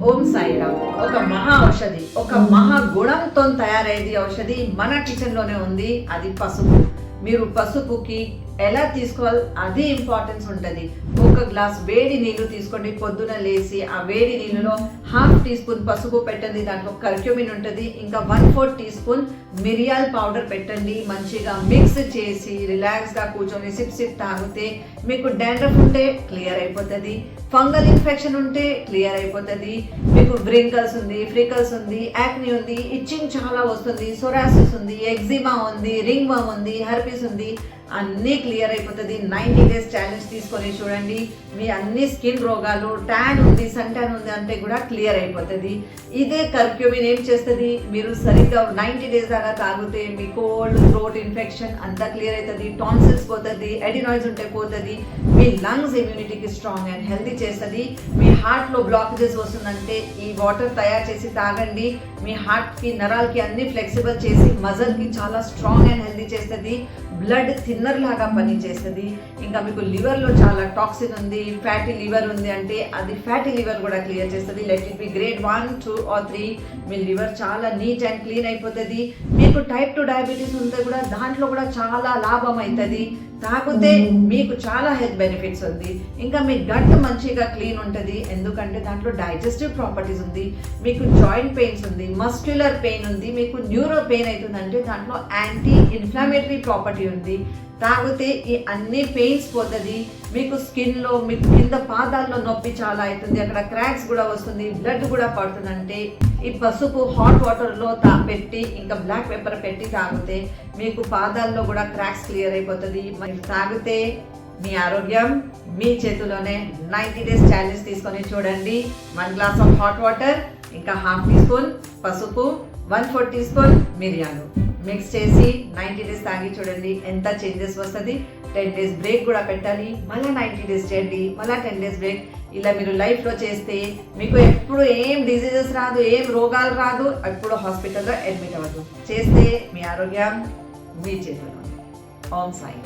ఓం సాయిరామ్. ఒక మహా ఔషధి, ఒక మహా గుణంతో తయారైంది ఔషధి మన కిచెన్ లోనే ఉంది. అది పసుపు. మీరు పసుపుకి ఎలా తీసుకోవాలి అది ఇంపార్టెన్స్ ఉంటుంది. ఒక గ్లాస్ వేడి నీళ్లు తీసుకోండి. పొద్దున లేచి ఆ వేడి నీళ్ళలో 1/2 టీ స్పూన్ పసుపు పెట్టండి. దాంట్లో కర్క్యూమిన్ ఉంటుంది. ఇంకా 1/4 టీ స్పూన్ మిరియాల పౌడర్ పెట్టండి. మంచిగా మిక్స్ చేసి రిలాక్స్గా కూర్చొని సిప్ తాగితే మీకు డాండ్రఫ్ ఉంటే క్లియర్ అయిపోతుంది. ఫంగల్ ఇన్ఫెక్షన్ ఉంటే క్లియర్ అయిపోతుంది. మీకు వ్రింకల్స్ ఉంది, ఫ్రికల్స్ ఉంది, యాక్ని ఉంది, ఇచ్చింగ్ చాలా వస్తుంది, సొరాసిస్ ఉంది, ఎగ్జిమా ఉంది, రింగ్ వర్మ్ ఉంది, హెర్పీస్ ఉంది, అన్నీ క్లియర్ అయిపోతుంది. 90 days ఛాలెంజ్ తీసుకొని చూడండి. మీ అన్ని స్కిన్ రోగాలు, ట్యాన్ ఉంది, సన్ ట్యాన్ ఉంది అంటే కూడా క్లియర్ అయిపోతుంది. ఇదే కర్క్యూమిన్ ఏం చేస్తుంది, మీరు సరిగ్గా 90 days దాకా తాగితే మీ కోల్డ్, థ్రోట్ ఇన్ఫెక్షన్ అంతా క్లియర్ అవుతుంది. టాన్సిల్స్ పోతుంది, ఎడినాయిడ్స్ ఉంటే పోతుంది. మీ లంగ్స్ ఇమ్యూనిటీకి స్ట్రాంగ్ అండ్ హెల్తీ చేస్తుంది. మీ హార్ట్లో బ్లాకేజెస్ వస్తుందంటే ఈ వాటర్ తయారు చేసి తాగండి. మీ హార్ట్కి, నరాలకి అన్ని ఫ్లెక్సిబుల్ చేసి మజల్కి చాలా స్ట్రాంగ్ అండ్ హెల్తీ చేస్తుంది. బ్లడ్ థిన్నర్ లాగా పనిచేస్తుంది. ఇంకా మీకు లివర్లో చాలా టాక్సిన్ ఉంది, ఫ్యాటీ లివర్ ఉంది అంటే అది ఫ్యాటీ లివర్ కూడా క్లియర్ చేస్తుంది. Let it be grade 1, 2 or 3. Me liver చాలా నీట్ అండ్ క్లీన్ అయిపోతుంది. మీకు టైప్ 2 డయాబెటీస్ ఉంటే కూడా దాంట్లో కూడా చాలా లాభం అవుతుంది. తాగితే మీకు చాలా హెల్త్ బెనిఫిట్స్ ఉంది. ఇంకా మీ గట్ మంచిగా క్లీన్ ఉంటుంది. ఎందుకంటే దాంట్లో డైజెస్టివ్ ప్రాపర్టీస్ ఉంది. మీకు జాయింట్ పెయిన్స్ ఉంది, మస్క్యులర్ పెయిన్ ఉంది, మీకు న్యూరో పెయిన్ అవుతుందంటే దాంట్లో యాంటీ ఇన్ఫ్లమేటరీ ప్రాపర్టీ ఉంది. తాగితే ఈ అన్ని పెయిన్స్ పోతుంది. మీకు స్కిన్లో, మీకు కింద పాదాల్లో నొప్పి చాలా అవుతుంది, అక్కడ క్రాక్స్ కూడా వస్తుంది, బ్లడ్ కూడా పడుతుందంటే ఈ పసుపు హాట్ వాటర్లో పెట్టి ఇంకా బ్లాక్ పెప్పర్ పెట్టి తాగితే మీకు పాదాల్లో కూడా క్రాక్స్ క్లియర్ అయిపోతుంది. మరి తాగితే మీ ఆరోగ్యం మీ చేతిలోనే. 90 days ఛాలెంజ్ తీసుకొని చూడండి. 1 glass ఆఫ్ హాట్ వాటర్, ఇంకా 1/2 టీ స్పూన్ పసుపు, 1/4 టీ స్పూన్ మిరియాలు మిక్స్ చేసి 90 days తాగి చూడండి ఎంత చేంజెస్ వస్తుంది. 10 days బ్రేక్ కూడా పెట్టాలి. మళ్ళీ 90 days చేయండి, మళ్ళీ 10 days బ్రేక్. ఇలా మీరు లైఫ్లో చేస్తే మీకు ఎప్పుడు ఏం డిజీజెస్ రాదు, ఏం రోగాలు రాదు, ఎప్పుడు హాస్పిటల్లో అడ్మిట్ అవ్వదు. చేస్తే మీ ఆరోగ్యం మీ చేతిలో. ఓం సాయి.